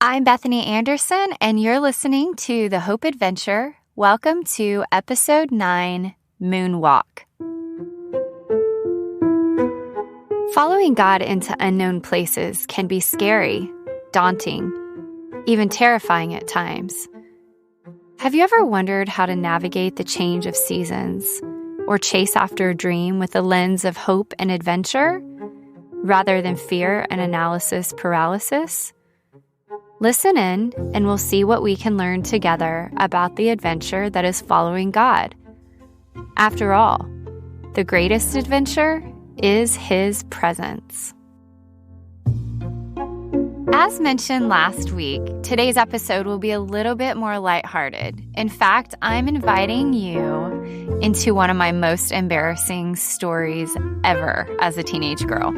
I'm Bethany Anderson, and you're listening to The Hope Adventure. Welcome to Episode 9, Moonwalk. Following God into unknown places can be scary, daunting, even terrifying at times. Have you ever wondered how to navigate the change of seasons or chase after a dream with a lens of hope and adventure rather than fear and analysis paralysis? Listen in, and we'll see what we can learn together about the adventure that is following God. After all, the greatest adventure is His presence. As mentioned last week, today's episode will be a little bit more lighthearted. In fact, I'm inviting you into one of my most embarrassing stories ever as a teenage girl.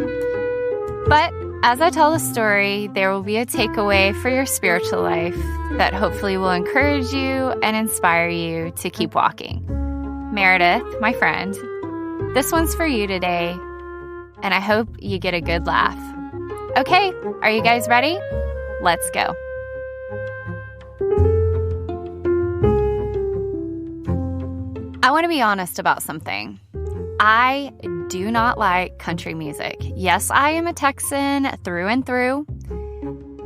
But as I tell the story, there will be a takeaway for your spiritual life that hopefully will encourage you and inspire you to keep walking. Meredith, my friend, this one's for you today, and I hope you get a good laugh. Okay, are you guys ready? Let's go. I want to be honest about something. I do not like country music. Yes, I am a Texan through and through,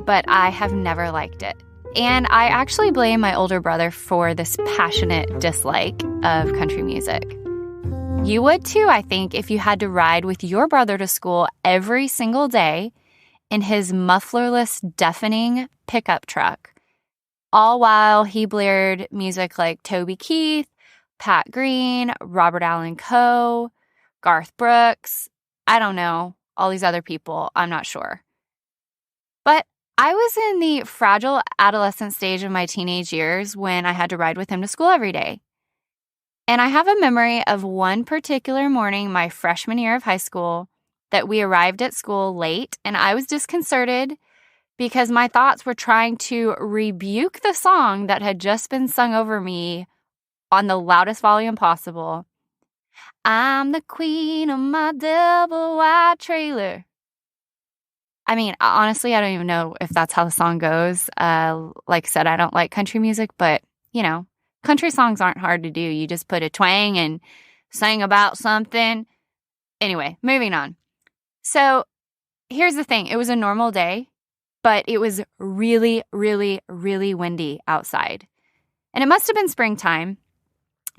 but I have never liked it. And I actually blame my older brother for this passionate dislike of country music. You would too, I think, if you had to ride with your brother to school every single day in his mufflerless, deafening pickup truck, all while he blared music like Toby Keith, Pat Green, Robert Allen Coe, Garth Brooks, I don't know, all these other people, I'm not sure. But I was in the fragile adolescent stage of my teenage years when I had to ride with him to school every day. And I have a memory of one particular morning my freshman year of high school that we arrived at school late, and I was disconcerted because my thoughts were trying to rebuke the song that had just been sung over me on the loudest volume possible. I'm the queen of my double wide trailer. I mean, honestly, I don't even know if that's how the song goes. Like I said, I don't like country music, but, country songs aren't hard to do. You just put a twang and sing about something. Anyway, moving on. So here's the thing. It was a normal day, but it was really, really, really windy outside. And it must have been springtime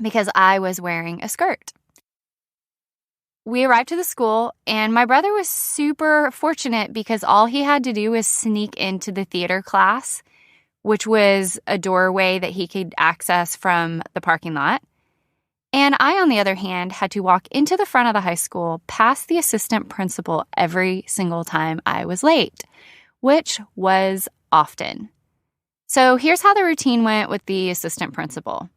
because I was wearing a skirt. We arrived to the school, and my brother was super fortunate because all he had to do was sneak into the theater class, which was a doorway that he could access from the parking lot. And I, on the other hand, had to walk into the front of the high school past the assistant principal every single time I was late, which was often. So here's how the routine went with the assistant principal.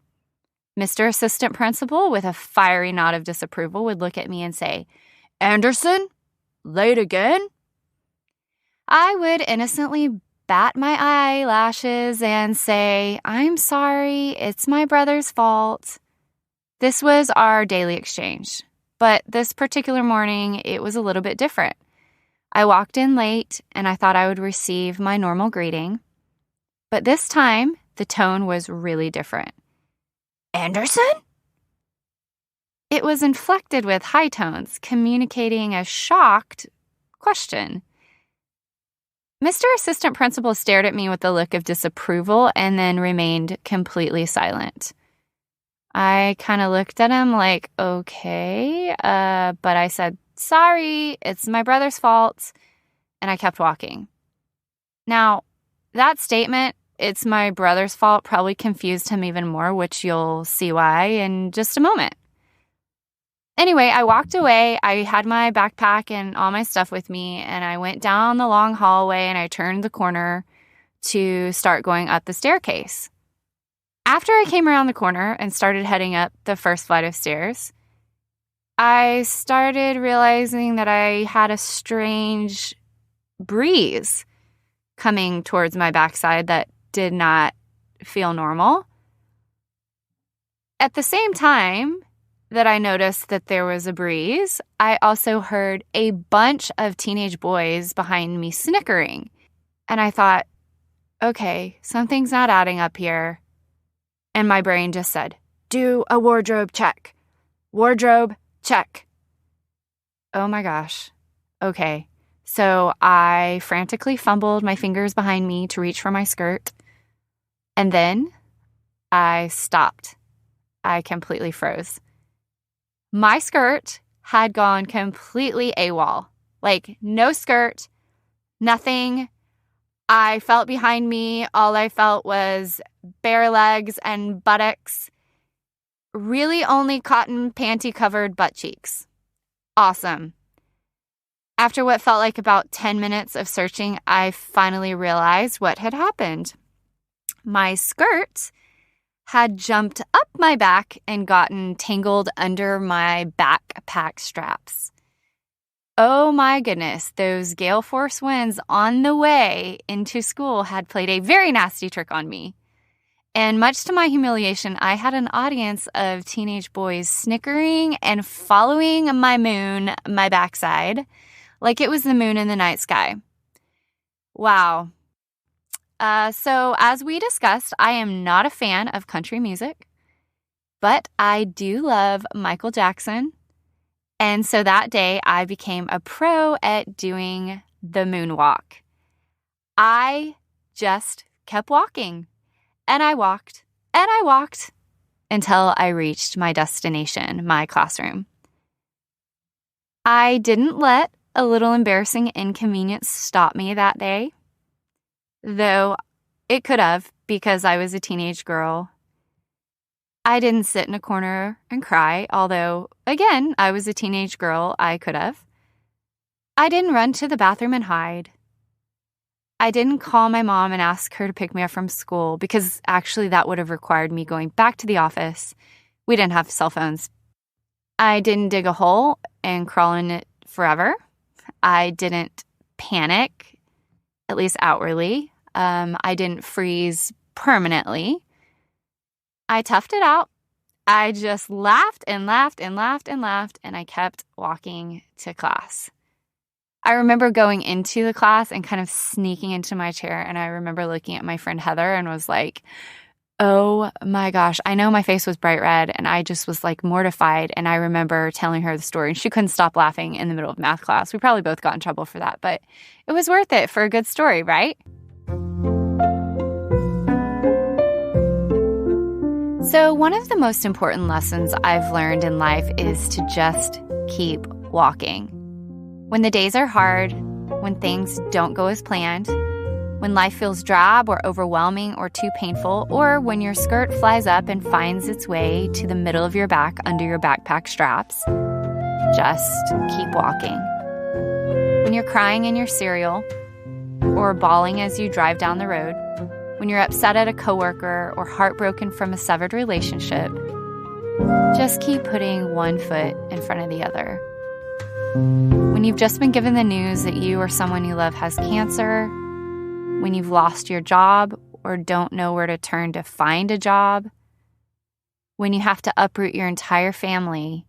Mr. Assistant Principal, with a fiery nod of disapproval, would look at me and say, "Anderson, late again?" I would innocently bat my eyelashes and say, "I'm sorry, it's my brother's fault." This was our daily exchange, but this particular morning, it was a little bit different. I walked in late, and I thought I would receive my normal greeting, but this time, the tone was really different. "Anderson?" It was inflected with high tones, communicating a shocked question. Mr. Assistant Principal stared at me with a look of disapproval and then remained completely silent. I kind of looked at him like, okay, but I said, "Sorry, it's my brother's fault," and I kept walking. Now, that statement, "it's my brother's fault," probably confused him even more, which you'll see why in just a moment. Anyway, I walked away. I had my backpack and all my stuff with me, and I went down the long hallway and I turned the corner to start going up the staircase. After I came around the corner and started heading up the first flight of stairs, I started realizing that I had a strange breeze coming towards my backside that did not feel normal. At the same time that I noticed that there was a breeze, I also heard a bunch of teenage boys behind me snickering. And I thought, okay, something's not adding up here. And my brain just said, do a wardrobe check. Wardrobe check. Oh my gosh. Okay. So I frantically fumbled my fingers behind me to reach for my skirt. And then I stopped. I completely froze. My skirt had gone completely AWOL. Like, no skirt, nothing. I felt behind me. All I felt was bare legs and buttocks. Really only cotton panty covered butt cheeks. Awesome. After what felt like about 10 minutes of searching, I finally realized what had happened. My skirt had jumped up my back and gotten tangled under my backpack straps. Oh my goodness, those gale force winds on the way into school had played a very nasty trick on me. And much to my humiliation, I had an audience of teenage boys snickering and following my moon, my backside, like it was the moon in the night sky. Wow. So as we discussed, I am not a fan of country music, but I do love Michael Jackson. And so that day I became a pro at doing the moonwalk. I just kept walking, and I walked until I reached my destination, my classroom. I didn't let a little embarrassing inconvenience stop me that day, though it could have, because I was a teenage girl. I didn't sit in a corner and cry, although, again, I was a teenage girl, I could have. I didn't run to the bathroom and hide. I didn't call my mom and ask her to pick me up from school, because actually that would have required me going back to the office. We didn't have cell phones. I didn't dig a hole and crawl in it forever. I didn't panic, at least outwardly. I didn't freeze permanently. I toughed it out. I just laughed and laughed and laughed and laughed, and I kept walking to class. I remember going into the class and kind of sneaking into my chair, and I remember looking at my friend Heather and was like, oh my gosh, I know my face was bright red, and I just was like mortified, and I remember telling her the story, and she couldn't stop laughing in the middle of math class. We probably both got in trouble for that, but it was worth it for a good story, right? So one of the most important lessons I've learned in life is to just keep walking. When the days are hard, when things don't go as planned, when life feels drab or overwhelming or too painful, or when your skirt flies up and finds its way to the middle of your back under your backpack straps, just keep walking. When you're crying in your cereal or bawling as you drive down the road, when you're upset at a coworker or heartbroken from a severed relationship, just keep putting one foot in front of the other. When you've just been given the news that you or someone you love has cancer, when you've lost your job or don't know where to turn to find a job, when you have to uproot your entire family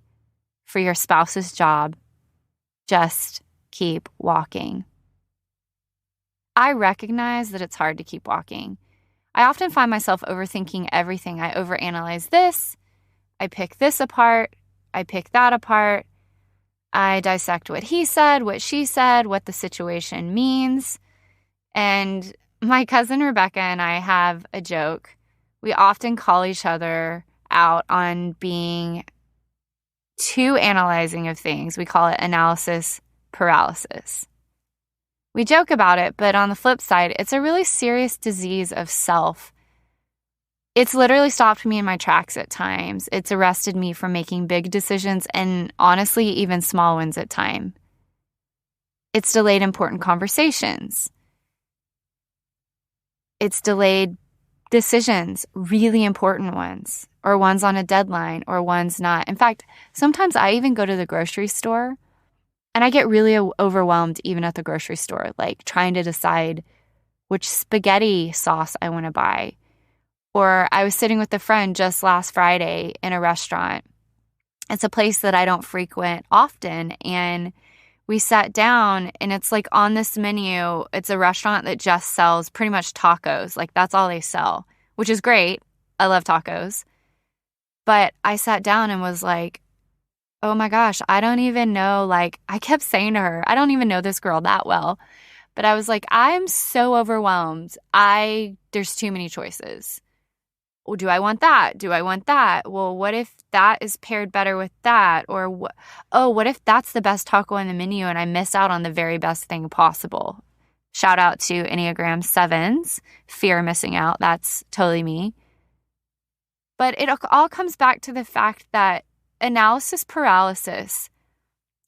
for your spouse's job, just keep walking. I recognize that it's hard to keep walking. I often find myself overthinking everything. I overanalyze this, I pick this apart, I pick that apart, I dissect what he said, what she said, what the situation means. And my cousin Rebecca and I have a joke. We often call each other out on being too analyzing of things. We call it analysis paralysis. We joke about it, but on the flip side, it's a really serious disease of self. It's literally stopped me in my tracks at times. It's arrested me from making big decisions and honestly, even small ones at times. It's delayed important conversations. It's delayed decisions, really important ones, or ones on a deadline, or ones not. In fact, sometimes I even go to the grocery store and I get really overwhelmed even at the grocery store, like trying to decide which spaghetti sauce I want to buy. Or I was sitting with a friend just last Friday in a restaurant. It's a place that I don't frequent often, and we sat down and it's like on this menu, it's a restaurant that just sells pretty much tacos. Like that's all they sell, which is great. I love tacos. But I sat down and was like, oh my gosh, I don't even know. Like I kept saying to her, I don't even know this girl that well. But I was like, I'm so overwhelmed. There's too many choices. Well, do I want that? Do I want that? Well, what if that is paired better with that? Or, what if that's the best taco on the menu and I miss out on the very best thing possible? Shout out to Enneagram 7s, fear of missing out. That's totally me. But it all comes back to the fact that analysis paralysis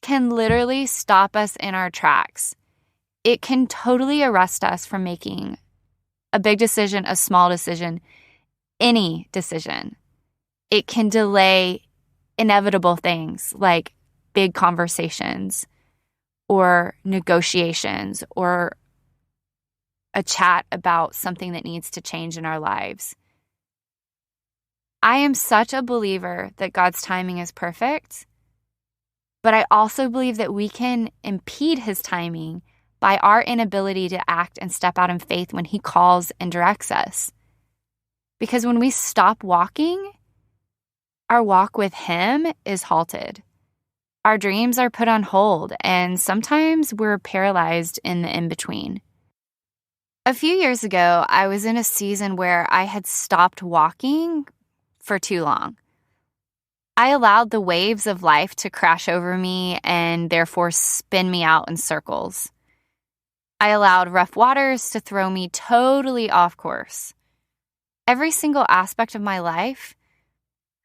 can literally stop us in our tracks. It can totally arrest us from making a big decision, a small decision, any decision. It can delay inevitable things like big conversations or negotiations or a chat about something that needs to change in our lives. I am such a believer that God's timing is perfect, but I also believe that we can impede his timing by our inability to act and step out in faith when he calls and directs us. Because when we stop walking, our walk with him is halted. Our dreams are put on hold, and sometimes we're paralyzed in the in-between. A few years ago, I was in a season where I had stopped walking for too long. I allowed the waves of life to crash over me and therefore spin me out in circles. I allowed rough waters to throw me totally off course. Every single aspect of my life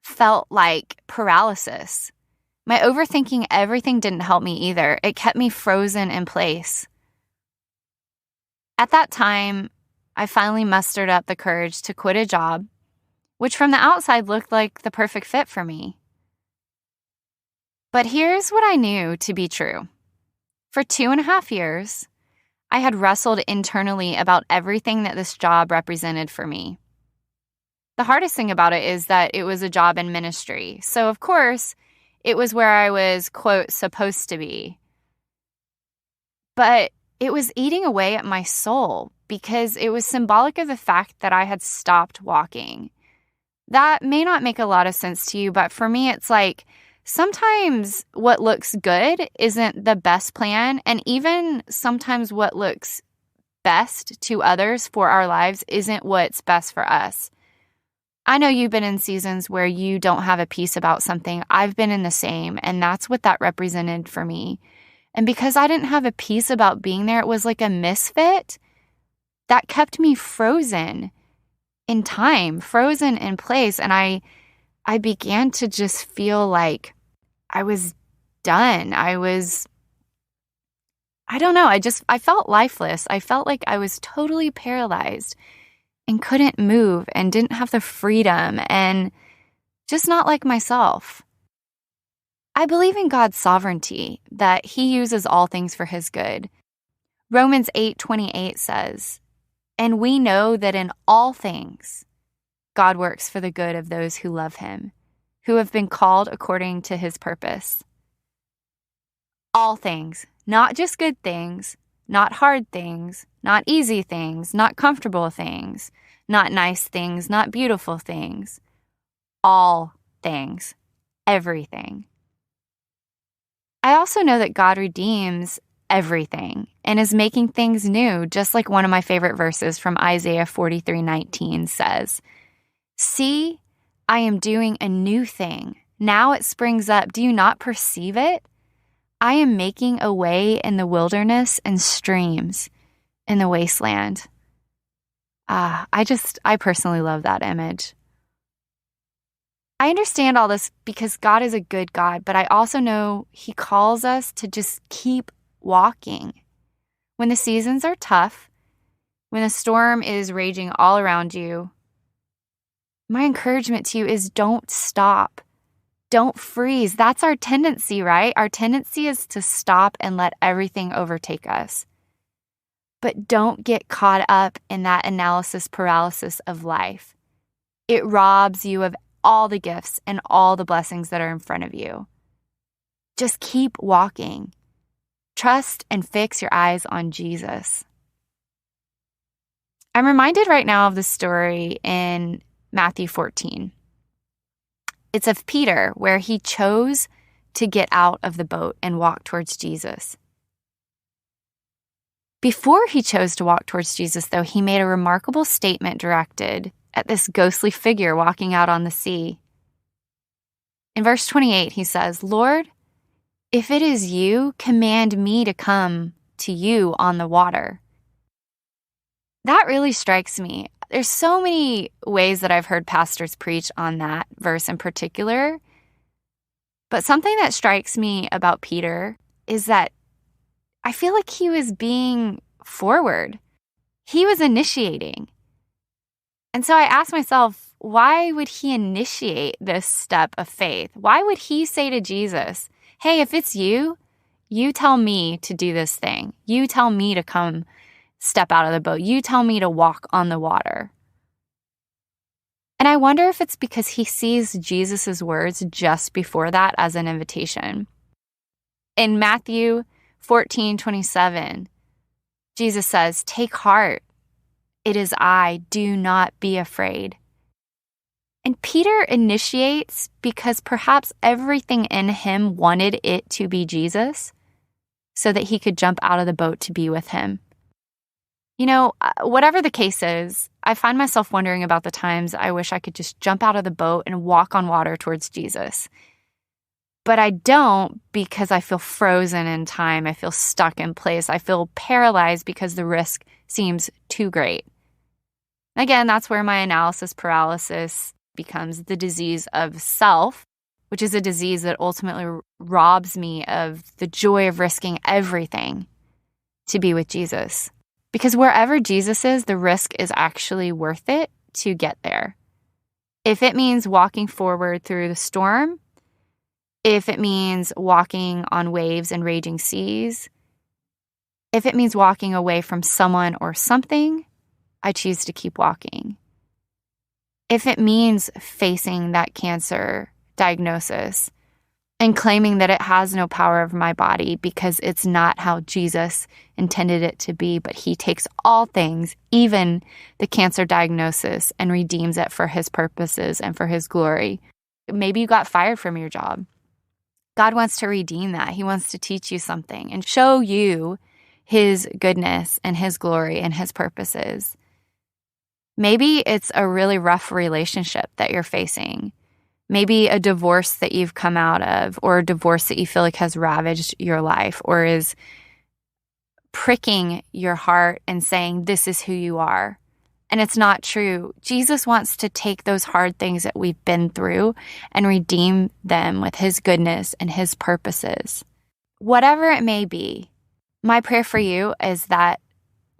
felt like paralysis. My overthinking everything didn't help me either. It kept me frozen in place. At that time, I finally mustered up the courage to quit a job, which from the outside looked like the perfect fit for me. But here's what I knew to be true. For 2.5 years, I had wrestled internally about everything that this job represented for me. The hardest thing about it is that it was a job in ministry. So, of course, it was where I was, quote, supposed to be. But it was eating away at my soul because it was symbolic of the fact that I had stopped walking. That may not make a lot of sense to you, but for me, it's like sometimes what looks good isn't the best plan. And even sometimes what looks best to others for our lives isn't what's best for us. I know you've been in seasons where you don't have a peace about something. I've been in the same, and that's what that represented for me. And because I didn't have a peace about being there, it was like a misfit that kept me frozen in time, frozen in place. And I began to just feel like I was done. I don't know. I felt lifeless. I felt like I was totally paralyzed and couldn't move and didn't have the freedom and just not like myself. I believe in God's sovereignty, that he uses all things for his good. Romans 8:28 says, "And we know that in all things God works for the good of those who love him, who have been called according to his purpose." All things, not just good things, not hard things, not easy things, not comfortable things, not nice things, not beautiful things. All things, everything. I also know that God redeems everything and is making things new, just like one of my favorite verses from Isaiah 43:19 says, "See, I am doing a new thing. Now it springs up. Do you not perceive it? I am making a way in the wilderness and streams in the wasteland." I personally love that image. I understand all this because God is a good God, but I also know he calls us to just keep walking. When the seasons are tough, when the storm is raging all around you, my encouragement to you is don't stop. Don't freeze. That's our tendency, right? Our tendency is to stop and let everything overtake us. But don't get caught up in that analysis paralysis of life. It robs you of all the gifts and all the blessings that are in front of you. Just keep walking. Trust and fix your eyes on Jesus. I'm reminded right now of the story in Matthew 14. It's of Peter, where he chose to get out of the boat and walk towards Jesus. Before he chose to walk towards Jesus, though, he made a remarkable statement directed at this ghostly figure walking out on the sea. In verse 28, he says, "Lord, if it is you, command me to come to you on the water." That really strikes me. There's so many ways that I've heard pastors preach on that verse in particular. But something that strikes me about Peter is that I feel like he was being forward. He was initiating. And so I asked myself, why would he initiate this step of faith? Why would he say to Jesus, hey, if it's you, you tell me to do this thing. You tell me to come step out of the boat. You tell me to walk on the water. And I wonder if it's because he sees Jesus' words just before that as an invitation. In Matthew 14:27, Jesus says, "Take heart, it is I, do not be afraid." And Peter initiates because perhaps everything in him wanted it to be Jesus so that he could jump out of the boat to be with him. You know, whatever the case is, I find myself wondering about the times I wish I could just jump out of the boat and walk on water towards Jesus. But I don't, because I feel frozen in time. I feel stuck in place. I feel paralyzed because the risk seems too great. Again, that's where my analysis paralysis becomes the disease of self, which is a disease that ultimately robs me of the joy of risking everything to be with Jesus. Because wherever Jesus is, the risk is actually worth it to get there. If it means walking forward through the storm, if it means walking on waves and raging seas, if it means walking away from someone or something, I choose to keep walking. If it means facing that cancer diagnosis and claiming that it has no power over my body because it's not how Jesus intended it to be, but he takes all things, even the cancer diagnosis, and redeems it for his purposes and for his glory. Maybe you got fired from your job. God wants to redeem that. He wants to teach you something and show you his goodness and his glory and his purposes. Maybe it's a really rough relationship that you're facing. Maybe a divorce that you've come out of, or a divorce that you feel like has ravaged your life or is pricking your heart and saying, this is who you are. And it's not true. Jesus wants to take those hard things that we've been through and redeem them with his goodness and his purposes. Whatever it may be, my prayer for you is that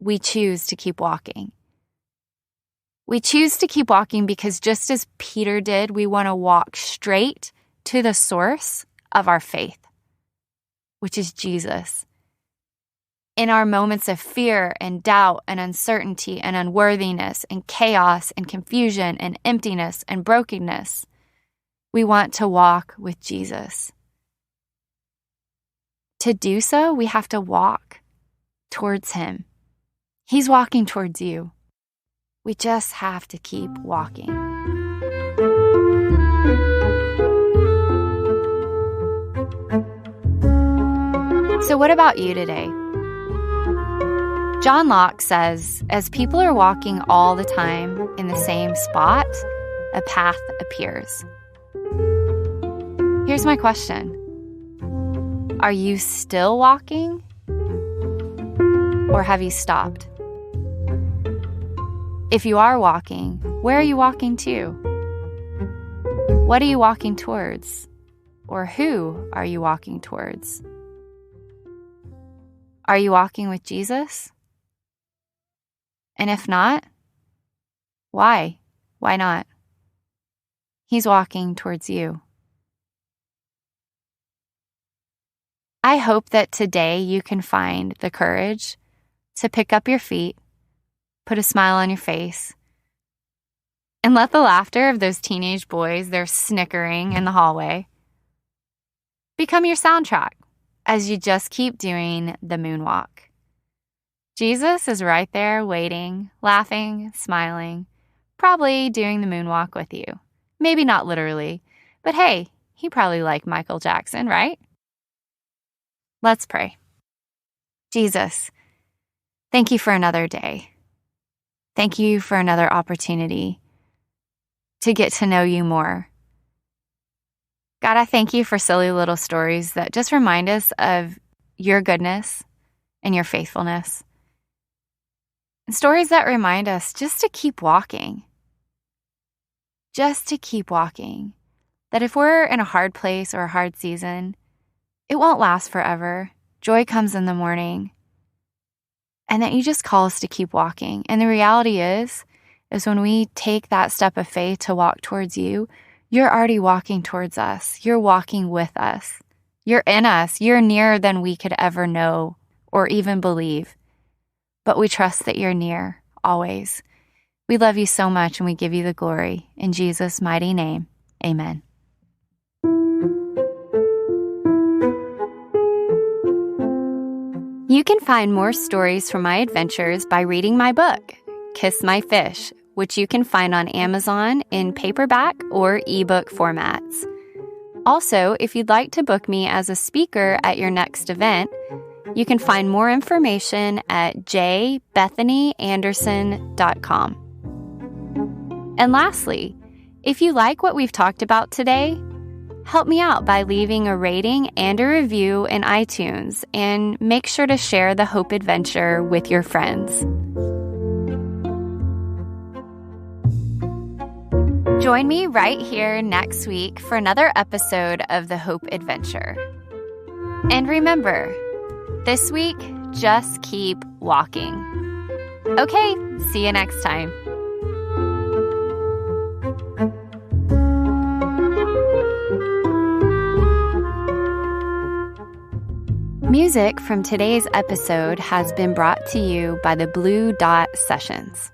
we choose to keep walking. We choose to keep walking because just as Peter did, we want to walk straight to the source of our faith, which is Jesus. In our moments of fear and doubt and uncertainty and unworthiness and chaos and confusion and emptiness and brokenness, we want to walk with Jesus. To do so, we have to walk towards him. He's walking towards you. We just have to keep walking. So what about you today? John Locke says, as people are walking all the time in the same spot, a path appears. Here's my question. Are you still walking? Or have you stopped? If you are walking, where are you walking to? What are you walking towards? Or who are you walking towards? Are you walking with Jesus? And if not, why? Why not? He's walking towards you. I hope that today you can find the courage to pick up your feet, put a smile on your face, and let the laughter of those teenage boys, their snickering in the hallway, become your soundtrack as you just keep doing the moonwalk. Jesus is right there waiting, laughing, smiling, probably doing the moonwalk with you. Maybe not literally, but hey, he probably liked Michael Jackson, right? Let's pray. Jesus, thank you for another day. Thank you for another opportunity to get to know you more. God, I thank you for silly little stories that just remind us of your goodness and your faithfulness. And stories that remind us just to keep walking. Just to keep walking. That if we're in a hard place or a hard season, it won't last forever. Joy comes in the morning. And that you just call us to keep walking. And the reality is when we take that step of faith to walk towards you, you're already walking towards us. You're walking with us. You're in us. You're nearer than we could ever know or even believe. But we trust that you're near, always. We love you so much and we give you the glory. In Jesus' mighty name, amen. You can find more stories from my adventures by reading my book, Kiss My Fish, which you can find on Amazon in paperback or ebook formats. Also, if you'd like to book me as a speaker at your next event, you can find more information at jbethanyanderson.com. And lastly, if you like what we've talked about today, help me out by leaving a rating and a review in iTunes, and make sure to share the Hope Adventure with your friends. Join me right here next week for another episode of the Hope Adventure. And remember, this week, just keep walking. Okay, see you next time. Music from today's episode has been brought to you by the Blue Dot Sessions.